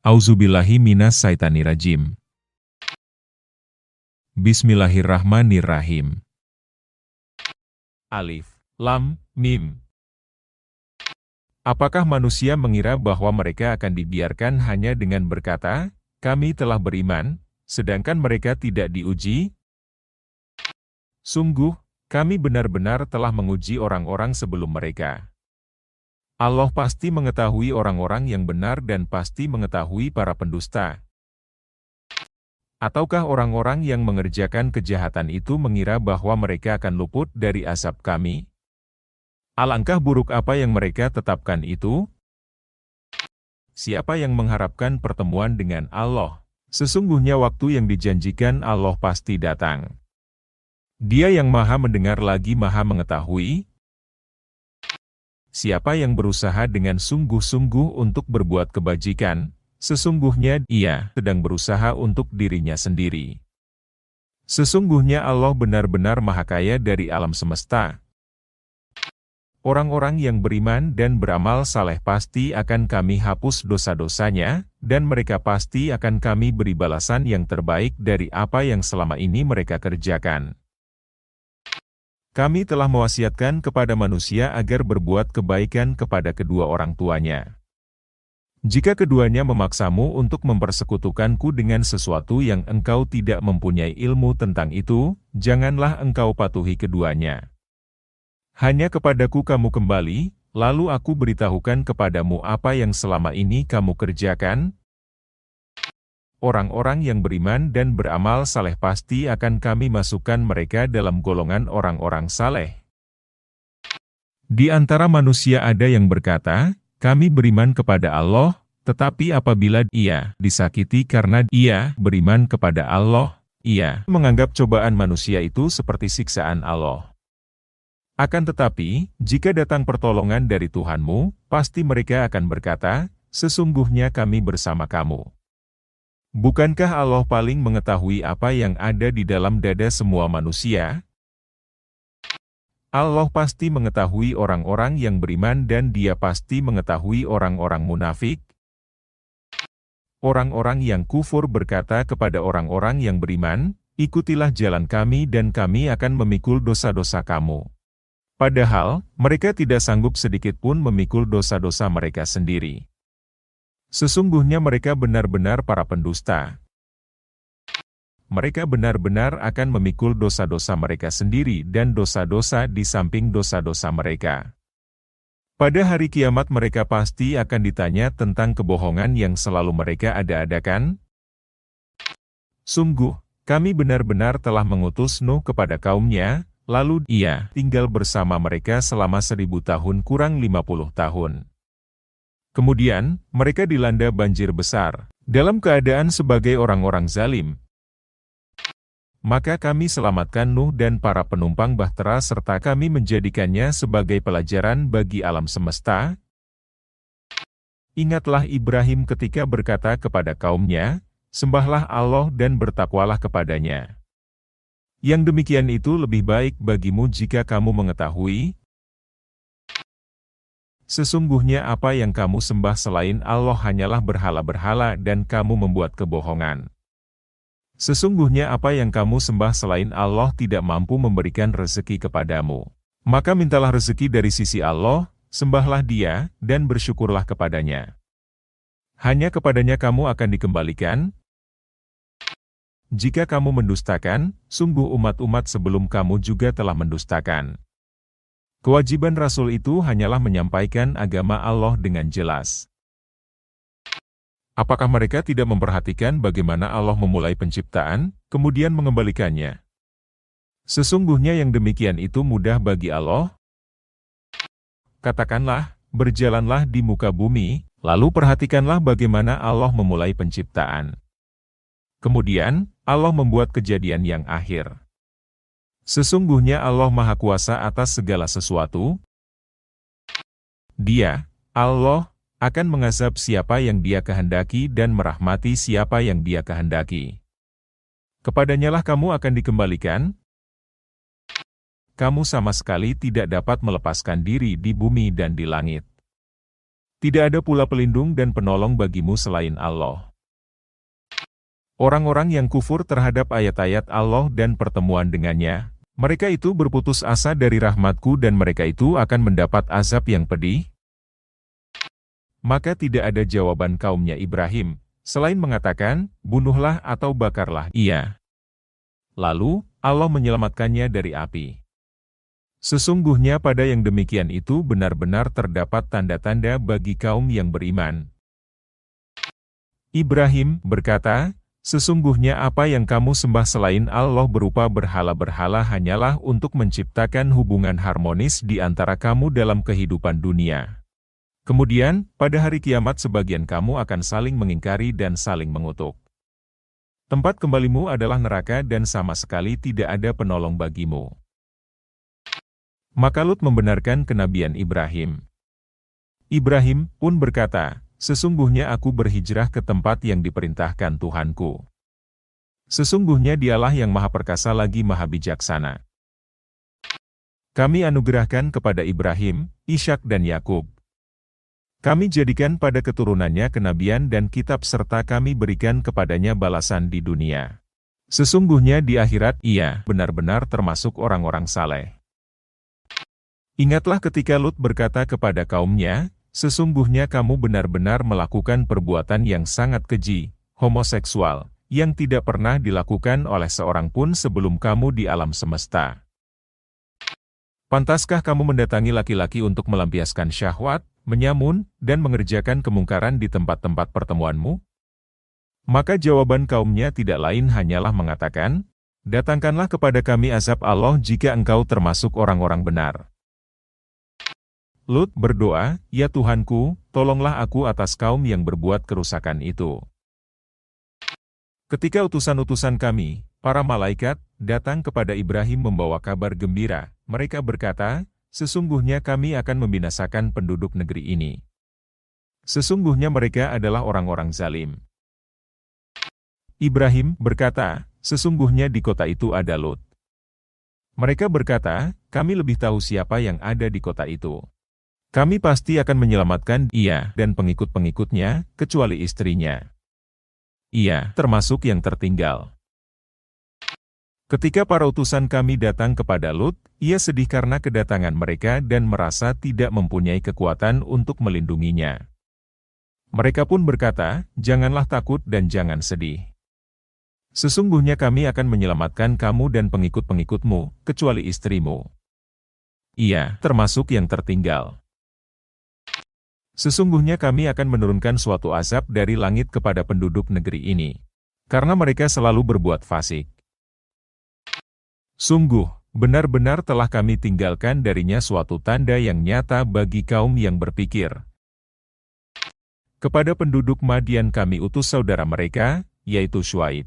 Auzubillahi minas syaitanirrajim. Bismillahirrahmanirrahim. Alif, Lam, Mim. Apakah manusia mengira bahwa mereka akan dibiarkan hanya dengan berkata, "Kami telah beriman," sedangkan mereka tidak diuji? Sungguh, kami benar-benar telah menguji orang-orang sebelum mereka. Allah pasti mengetahui orang-orang yang benar dan pasti mengetahui para pendusta. Ataukah orang-orang yang mengerjakan kejahatan itu mengira bahwa mereka akan luput dari azab kami? Alangkah buruk apa yang mereka tetapkan itu? Siapa yang mengharapkan pertemuan dengan Allah? Sesungguhnya waktu yang dijanjikan Allah pasti datang. Dia yang maha mendengar lagi maha mengetahui. Siapa yang berusaha dengan sungguh-sungguh untuk berbuat kebajikan, sesungguhnya ia sedang berusaha untuk dirinya sendiri. Sesungguhnya Allah benar-benar maha kaya dari alam semesta. Orang-orang yang beriman dan beramal saleh pasti akan kami hapus dosa-dosanya, dan mereka pasti akan kami beri balasan yang terbaik dari apa yang selama ini mereka kerjakan. Kami telah mewasiatkan kepada manusia agar berbuat kebaikan kepada kedua orang tuanya. Jika keduanya memaksamu untuk mempersekutukanku dengan sesuatu yang engkau tidak mempunyai ilmu tentang itu, janganlah engkau patuhi keduanya. Hanya kepadaku kamu kembali, lalu aku beritahukan kepadamu apa yang selama ini kamu kerjakan. Orang-orang yang beriman dan beramal saleh pasti akan kami masukkan mereka dalam golongan orang-orang saleh. Di antara manusia ada yang berkata, "Kami beriman kepada Allah," tetapi apabila ia disakiti karena ia beriman kepada Allah, ia menganggap cobaan manusia itu seperti siksaan Allah. Akan tetapi, jika datang pertolongan dari Tuhanmu, pasti mereka akan berkata, "Sesungguhnya kami bersama kamu." Bukankah Allah paling mengetahui apa yang ada di dalam dada semua manusia? Allah pasti mengetahui orang-orang yang beriman dan Dia pasti mengetahui orang-orang munafik. Orang-orang yang kufur berkata kepada orang-orang yang beriman, "Ikutilah jalan kami dan kami akan memikul dosa-dosa kamu." Padahal, mereka tidak sanggup sedikitpun memikul dosa-dosa mereka sendiri. Sesungguhnya mereka benar-benar para pendusta. Mereka benar-benar akan memikul dosa-dosa mereka sendiri dan dosa-dosa di samping dosa-dosa mereka. Pada hari kiamat mereka pasti akan ditanya tentang kebohongan yang selalu mereka ada-adakan. Sungguh, kami benar-benar telah mengutus Nuh kepada kaumnya, lalu ia tinggal bersama mereka selama 1000 tahun kurang 50 tahun. Kemudian, mereka dilanda banjir besar, dalam keadaan sebagai orang-orang zalim. Maka kami selamatkan Nuh dan para penumpang bahtera serta kami menjadikannya sebagai pelajaran bagi alam semesta. Ingatlah Ibrahim ketika berkata kepada kaumnya, "Sembahlah Allah dan bertakwalah kepadanya." Yang demikian itu lebih baik bagimu jika kamu mengetahui. Sesungguhnya apa yang kamu sembah selain Allah hanyalah berhala-berhala dan kamu membuat kebohongan. Sesungguhnya apa yang kamu sembah selain Allah tidak mampu memberikan rezeki kepadamu. Maka mintalah rezeki dari sisi Allah, sembahlah Dia, dan bersyukurlah kepadanya. Hanya kepadanya kamu akan dikembalikan. Jika kamu mendustakan, sungguh umat-umat sebelum kamu juga telah mendustakan. Kewajiban Rasul itu hanyalah menyampaikan agama Allah dengan jelas. Apakah mereka tidak memperhatikan bagaimana Allah memulai penciptaan, kemudian mengembalikannya? Sesungguhnya yang demikian itu mudah bagi Allah. Katakanlah, berjalanlah di muka bumi, lalu perhatikanlah bagaimana Allah memulai penciptaan. Kemudian, Allah membuat kejadian yang akhir. Sesungguhnya Allah Maha Kuasa atas segala sesuatu. Dia, Allah, akan mengazab siapa yang Dia kehendaki dan merahmati siapa yang Dia kehendaki. Kepadanyalah kamu akan dikembalikan. Kamu sama sekali tidak dapat melepaskan diri di bumi dan di langit. Tidak ada pula pelindung dan penolong bagimu selain Allah. Orang-orang yang kufur terhadap ayat-ayat Allah dan pertemuan dengannya, mereka itu berputus asa dari rahmatku dan mereka itu akan mendapat azab yang pedih. Maka tidak ada jawaban kaumnya Ibrahim, selain mengatakan, bunuhlah atau bakarlah ia. Lalu, Allah menyelamatkannya dari api. Sesungguhnya pada yang demikian itu benar-benar terdapat tanda-tanda bagi kaum yang beriman. Ibrahim berkata, sesungguhnya apa yang kamu sembah selain Allah berupa berhala-berhala hanyalah untuk menciptakan hubungan harmonis di antara kamu dalam kehidupan dunia. Kemudian, pada hari kiamat sebagian kamu akan saling mengingkari dan saling mengutuk. Tempat kembalimu adalah neraka dan sama sekali tidak ada penolong bagimu. Maka Lut membenarkan kenabian Ibrahim. Ibrahim pun berkata, sesungguhnya aku berhijrah ke tempat yang diperintahkan Tuhanku. Sesungguhnya Dialah yang Maha Perkasa lagi Maha Bijaksana. Kami anugerahkan kepada Ibrahim, Ishak dan Yakub. Kami jadikan pada keturunannya kenabian dan kitab serta kami berikan kepadanya balasan di dunia. Sesungguhnya di akhirat ia benar-benar termasuk orang-orang saleh. Ingatlah ketika Lut berkata kepada kaumnya, sesungguhnya kamu benar-benar melakukan perbuatan yang sangat keji, homoseksual, yang tidak pernah dilakukan oleh seorang pun sebelum kamu di alam semesta. Pantaskah kamu mendatangi laki-laki untuk melampiaskan syahwat, menyamun, dan mengerjakan kemungkaran di tempat-tempat pertemuanmu? Maka jawaban kaumnya tidak lain hanyalah mengatakan, datangkanlah kepada kami azab Allah jika engkau termasuk orang-orang benar. Lut berdoa, ya Tuhanku, tolonglah aku atas kaum yang berbuat kerusakan itu. Ketika utusan-utusan kami, para malaikat, datang kepada Ibrahim membawa kabar gembira, mereka berkata, sesungguhnya kami akan membinasakan penduduk negeri ini. Sesungguhnya mereka adalah orang-orang zalim. Ibrahim berkata, sesungguhnya di kota itu ada Lut. Mereka berkata, kami lebih tahu siapa yang ada di kota itu. Kami pasti akan menyelamatkan ia dan pengikut-pengikutnya, kecuali istrinya. Ia termasuk yang tertinggal. Ketika para utusan kami datang kepada Lut, ia sedih karena kedatangan mereka dan merasa tidak mempunyai kekuatan untuk melindunginya. Mereka pun berkata, janganlah takut dan jangan sedih. Sesungguhnya kami akan menyelamatkan kamu dan pengikut-pengikutmu, kecuali istrimu. Ia termasuk yang tertinggal. Sesungguhnya kami akan menurunkan suatu azab dari langit kepada penduduk negeri ini, karena mereka selalu berbuat fasik. Sungguh, benar-benar telah kami tinggalkan darinya suatu tanda yang nyata bagi kaum yang berpikir. Kepada penduduk Madian kami utus saudara mereka, yaitu Syuaib.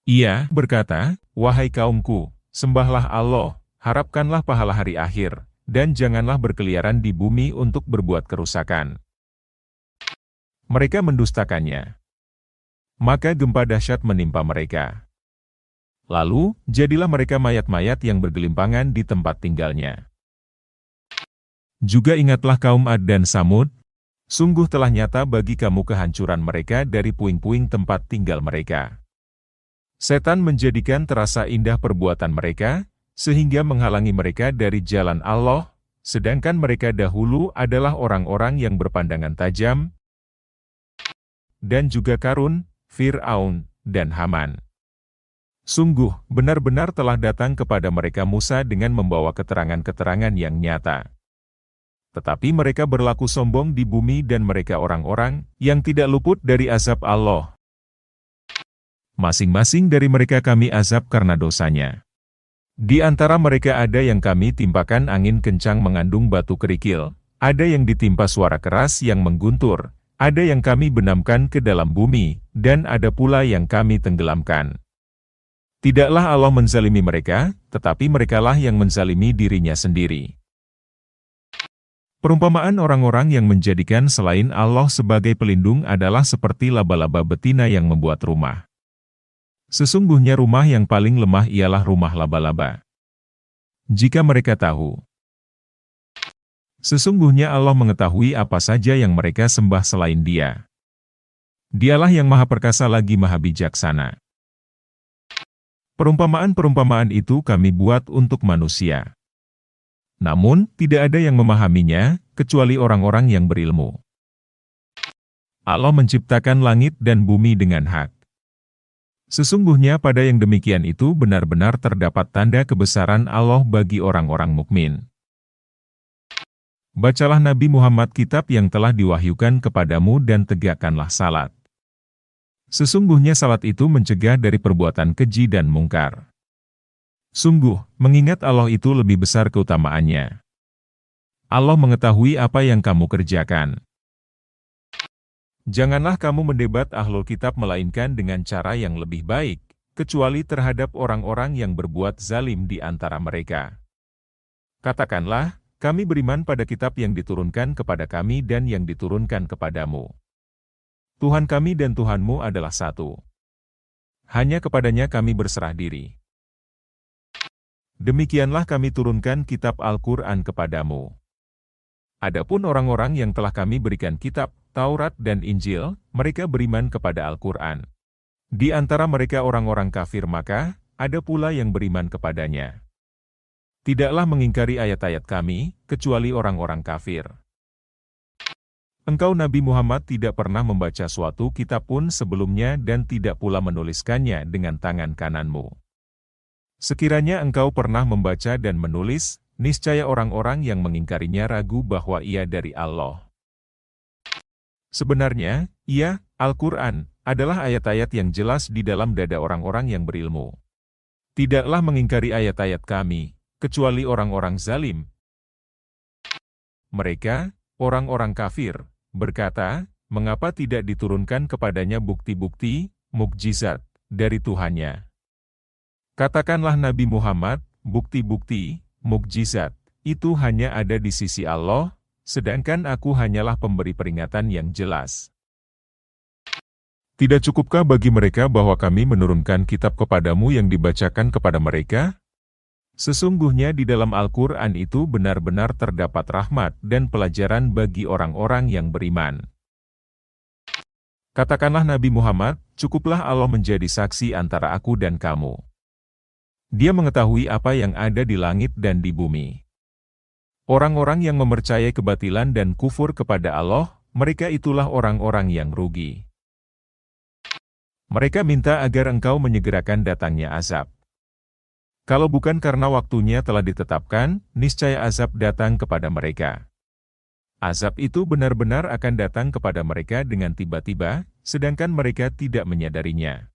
Ia berkata, wahai kaumku, sembahlah Allah, harapkanlah pahala hari akhir, dan janganlah berkeliaran di bumi untuk berbuat kerusakan. Mereka mendustakannya. Maka gempa dahsyat menimpa mereka. Lalu, jadilah mereka mayat-mayat yang bergelimpangan di tempat tinggalnya. Juga ingatlah kaum Ad dan Samud, sungguh telah nyata bagi kamu kehancuran mereka dari puing-puing tempat tinggal mereka. Setan menjadikan terasa indah perbuatan mereka, sehingga menghalangi mereka dari jalan Allah, sedangkan mereka dahulu adalah orang-orang yang berpandangan tajam, dan juga Karun, Fir'aun, dan Haman. Sungguh, benar-benar telah datang kepada mereka Musa dengan membawa keterangan-keterangan yang nyata. Tetapi mereka berlaku sombong di bumi dan mereka orang-orang yang tidak luput dari azab Allah. Masing-masing dari mereka kami azab karena dosanya. Di antara mereka ada yang kami timpakan angin kencang mengandung batu kerikil, ada yang ditimpa suara keras yang mengguntur, ada yang kami benamkan ke dalam bumi, dan ada pula yang kami tenggelamkan. Tidaklah Allah menzalimi mereka, tetapi merekalah yang menzalimi dirinya sendiri. Perumpamaan orang-orang yang menjadikan selain Allah sebagai pelindung adalah seperti laba-laba betina yang membuat rumah. Sesungguhnya rumah yang paling lemah ialah rumah laba-laba. Jika mereka tahu Sesungguhnya Allah mengetahui apa saja yang mereka sembah selain Dia. Dialah yang Maha Perkasa lagi Maha Bijaksana. Perumpamaan-perumpamaan itu kami buat untuk manusia. Namun, tidak ada yang memahaminya, kecuali orang-orang yang berilmu. Allah menciptakan langit dan bumi dengan hak. Sesungguhnya pada yang demikian itu benar-benar terdapat tanda kebesaran Allah bagi orang-orang mukmin. Bacalah Nabi Muhammad kitab yang telah diwahyukan kepadamu dan tegakkanlah salat. Sesungguhnya salat itu mencegah dari perbuatan keji dan mungkar. Sungguh, mengingat Allah itu lebih besar keutamaannya. Allah mengetahui apa yang kamu kerjakan. Janganlah kamu mendebat ahlul kitab melainkan dengan cara yang lebih baik, kecuali terhadap orang-orang yang berbuat zalim di antara mereka. Katakanlah, kami beriman pada kitab yang diturunkan kepada kami dan yang diturunkan kepadamu. Tuhan kami dan Tuhanmu adalah satu. Hanya kepadanya kami berserah diri. Demikianlah kami turunkan kitab Al-Quran kepadamu. Adapun orang-orang yang telah kami berikan kitab, Taurat dan Injil, mereka beriman kepada Al-Quran. Di antara mereka orang-orang kafir Makkah, ada pula yang beriman kepadanya. Tidaklah mengingkari ayat-ayat kami, kecuali orang-orang kafir. Engkau Nabi Muhammad tidak pernah membaca suatu kitab pun sebelumnya dan tidak pula menuliskannya dengan tangan kananmu. Sekiranya engkau pernah membaca dan menulis, niscaya orang-orang yang mengingkarinya ragu bahwa ia dari Allah. Sebenarnya, Al-Quran, adalah ayat-ayat yang jelas di dalam dada orang-orang yang berilmu. Tidaklah mengingkari ayat-ayat kami, kecuali orang-orang zalim. Mereka, orang-orang kafir, berkata, mengapa tidak diturunkan kepadanya bukti-bukti, mukjizat, dari Tuhannya? Katakanlah Nabi Muhammad, bukti-bukti, mukjizat, itu hanya ada di sisi Allah, sedangkan aku hanyalah pemberi peringatan yang jelas. Tidak cukupkah bagi mereka bahwa kami menurunkan kitab kepadamu yang dibacakan kepada mereka? Sesungguhnya di dalam Al-Quran itu benar-benar terdapat rahmat dan pelajaran bagi orang-orang yang beriman. Katakanlah Nabi Muhammad, cukuplah Allah menjadi saksi antara aku dan kamu. Dia mengetahui apa yang ada di langit dan di bumi. Orang-orang yang mempercayai kebatilan dan kufur kepada Allah, mereka itulah orang-orang yang rugi. Mereka minta agar engkau menyegerakan datangnya azab. Kalau bukan karena waktunya telah ditetapkan, niscaya azab datang kepada mereka. Azab itu benar-benar akan datang kepada mereka dengan tiba-tiba, sedangkan mereka tidak menyadarinya.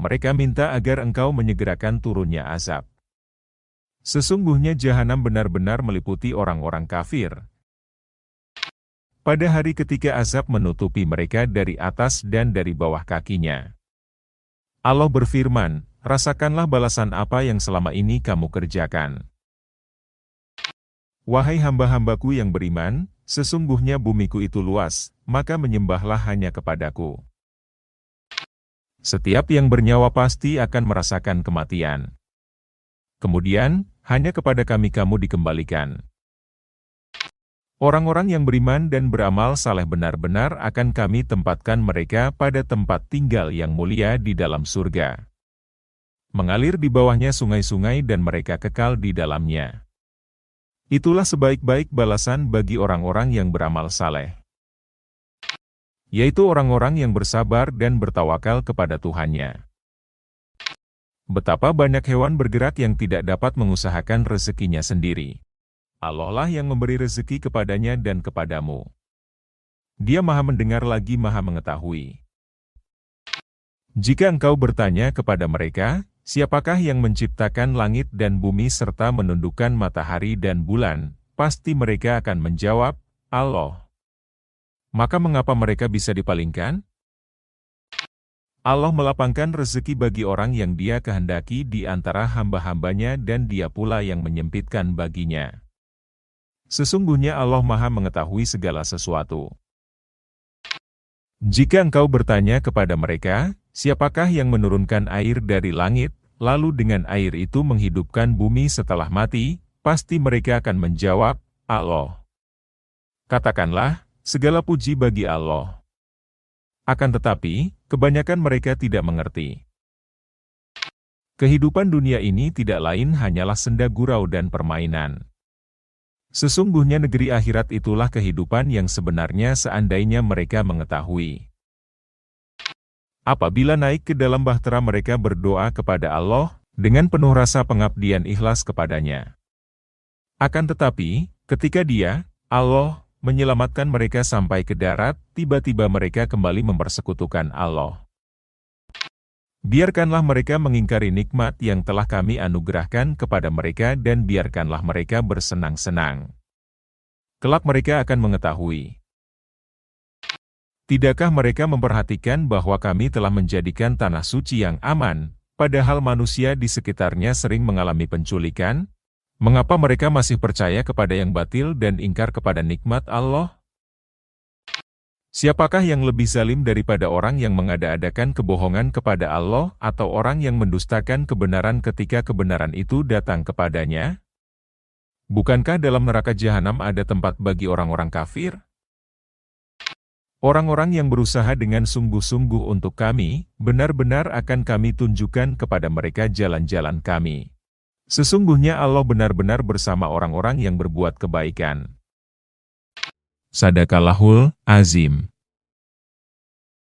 Mereka minta agar engkau menyegerakan turunnya azab. Sesungguhnya jahanam benar-benar meliputi orang-orang kafir. Pada hari ketika azab menutupi mereka dari atas dan dari bawah kakinya. Allah berfirman, rasakanlah balasan apa yang selama ini kamu kerjakan. Wahai hamba-hambaku yang beriman, sesungguhnya bumiku itu luas, maka menyembahlah hanya kepadaku. Setiap yang bernyawa pasti akan merasakan kematian. Kemudian, hanya kepada kami kamu dikembalikan. Orang-orang yang beriman dan beramal saleh benar-benar akan kami tempatkan mereka pada tempat tinggal yang mulia di dalam surga. Mengalir di bawahnya sungai-sungai dan mereka kekal di dalamnya. Itulah sebaik-baik balasan bagi orang-orang yang beramal saleh. Yaitu orang-orang yang bersabar dan bertawakal kepada Tuhannya. Betapa banyak hewan bergerak yang tidak dapat mengusahakan rezekinya sendiri. Allah lah yang memberi rezeki kepadanya dan kepadamu. Dia Maha mendengar lagi Maha mengetahui. Jika engkau bertanya kepada mereka, siapakah yang menciptakan langit dan bumi serta menundukkan matahari dan bulan, pasti mereka akan menjawab, Allah. Maka mengapa mereka bisa dipalingkan? Allah melapangkan rezeki bagi orang yang Dia kehendaki di antara hamba-hambanya dan Dia pula yang menyempitkan baginya. Sesungguhnya Allah Maha mengetahui segala sesuatu. Jika engkau bertanya kepada mereka, siapakah yang menurunkan air dari langit, lalu dengan air itu menghidupkan bumi setelah mati, pasti mereka akan menjawab, Allah. Katakanlah, segala puji bagi Allah. Akan tetapi, kebanyakan mereka tidak mengerti. Kehidupan dunia ini tidak lain hanyalah senda gurau dan permainan. Sesungguhnya negeri akhirat itulah kehidupan yang sebenarnya seandainya mereka mengetahui. Apabila naik ke dalam bahtera mereka berdoa kepada Allah, dengan penuh rasa pengabdian ikhlas kepadanya. Akan tetapi, ketika Dia, Allah, menyelamatkan mereka sampai ke darat, tiba-tiba mereka kembali mempersekutukan Allah. Biarkanlah mereka mengingkari nikmat yang telah kami anugerahkan kepada mereka dan biarkanlah mereka bersenang-senang. Kelak mereka akan mengetahui. Tidakkah mereka memperhatikan bahwa kami telah menjadikan tanah suci yang aman, padahal manusia di sekitarnya sering mengalami penculikan? Mengapa mereka masih percaya kepada yang batil dan ingkar kepada nikmat Allah? Siapakah yang lebih zalim daripada orang yang mengada-adakan kebohongan kepada Allah atau orang yang mendustakan kebenaran ketika kebenaran itu datang kepadanya? Bukankah dalam neraka jahanam ada tempat bagi orang-orang kafir? Orang-orang yang berusaha dengan sungguh-sungguh untuk kami, benar-benar akan kami tunjukkan kepada mereka jalan-jalan kami. Sesungguhnya Allah benar-benar bersama orang-orang yang berbuat kebaikan. Sadaqallahul Azim.